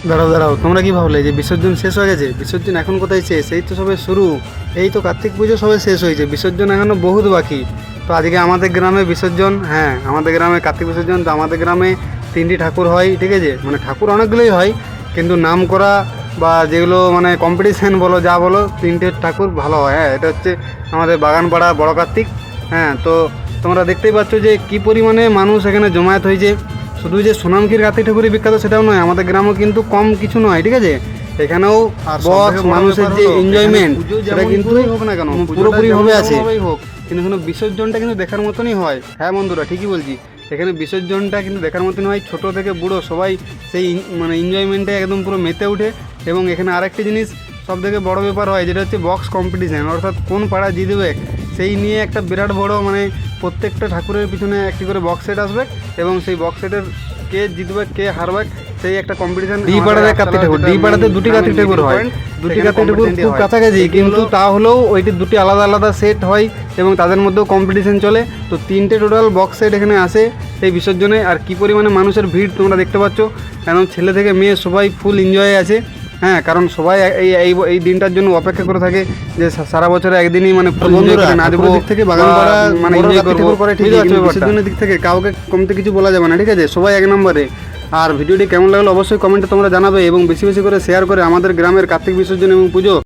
দাঁড়াও দাঁড়াও, তোমরা কি ভাবলে যে বিসর্জন শেষ হয়ে গেছে? বিসর্জন এখন কোথায় শেষ? এই তো সবে শুরু। এই তো কার্তিক পুজো সবে শেষ হয়েছে, বিসর্জন এখনো বহুত বাকি। তো আজকে আমাদের গ্রামে বিসর্জন, হ্যাঁ আমাদের গ্রামে কার্তিক বিসর্জন। তো আমাদের গ্রামে 3টি ঠাকুর হয়, ঠিক আছে? মানে ঠাকুর অনেকগুলোই হয়, কিন্তু নাম করা বা যেগুলো মানে কম্পিটিশান বলো যা বলো, 3টে ঠাকুর ভালো হয়। হ্যাঁ, এটা হচ্ছে আমাদের বাগানপাড়া বড় কার্তিক। হ্যাঁ, তো তোমরা দেখতেই পাচ্ছ যে কী পরিমাণে মানুষ এখানে জমায়েত হয়েছে। শুধু যে সোনামুখীর কার্তিক ঠাকুরই বিখ্যাত সেটাও নয়, আমাদের গ্রামেও কিন্তু কম কিছু নয়, ঠিক আছে? এখানেও বক্স, মানুষের যে এনজয়মেন্ট সেটা কিন্তু হোক না কেন পুরোপুরিভাবে আছে হোক, কিন্তু এখানে বিসর্জনটা কিন্তু দেখার মতনই হয়। হ্যাঁ বন্ধুরা, ঠিকই বলছি, এখানে বিসর্জনটা কিন্তু দেখার মতনই হয়। ছোটো থেকে বুড়ো সবাই সেই মানে এনজয়মেন্টে একদম পুরো মেতে ওঠে। এবং এখানে আরেকটি জিনিস সব থেকে বড়ো ব্যাপার হয়, যেটা হচ্ছে বক্স কম্পিটিশান, অর্থাৎ কোন পাড়া জিতবে সেই নিয়ে একটা বিরাট বড় মানে প্রত্যেকটা ঠাকুরের পিছনে একটি করে বক্স সেট আসবে, এবং সেই বক্স সেটের কে জিতবে কে হারবে সেই একটা কম্পিটিশন। ডি পাড়াতে কার্তিক ঠাকুর, ডি পাড়াতে 2টি কার্তিক ঠাকুর হয়, 2টি কার্তিক ঠাকুর খুব কাছাকাছি, কিন্তু তা হলেও ওইটি 2টি আলাদা আলাদা সেট হয় এবং তাদের মধ্যেও কম্পিটিশন চলে। তো 3টে টোটাল বক্স সেট এখানে আসে এই বিসর্জনে। আর কী পরিমাণে মানুষের ভিড় তোমরা দেখতে পাচ্ছ, কারণ ছেলে থেকে মেয়ে সবাই ফুল এনজয়ে আছে। হ্যাঁ, কারণ সবাই এই এই এই দিনটার জন্য অপেক্ষা করে থাকে যে সারা বছরে একদিনই মানে নাচবো দিক থেকে বাগানপাড়া মানে এনজয় করে। ঠিক আছে, বিসর্জনের দিক থেকে কাউকে কমতে কিছু বলা যাবে না, ঠিক আছে? সবাই এক নম্বরে। আর ভিডিওটি কেমন লাগলো অবশ্যই কমেন্টে তোমরা জানাবে, এবং বেশি বেশি করে শেয়ার করে আমাদের গ্রামের কার্তিক বিসর্জন এবং পুজো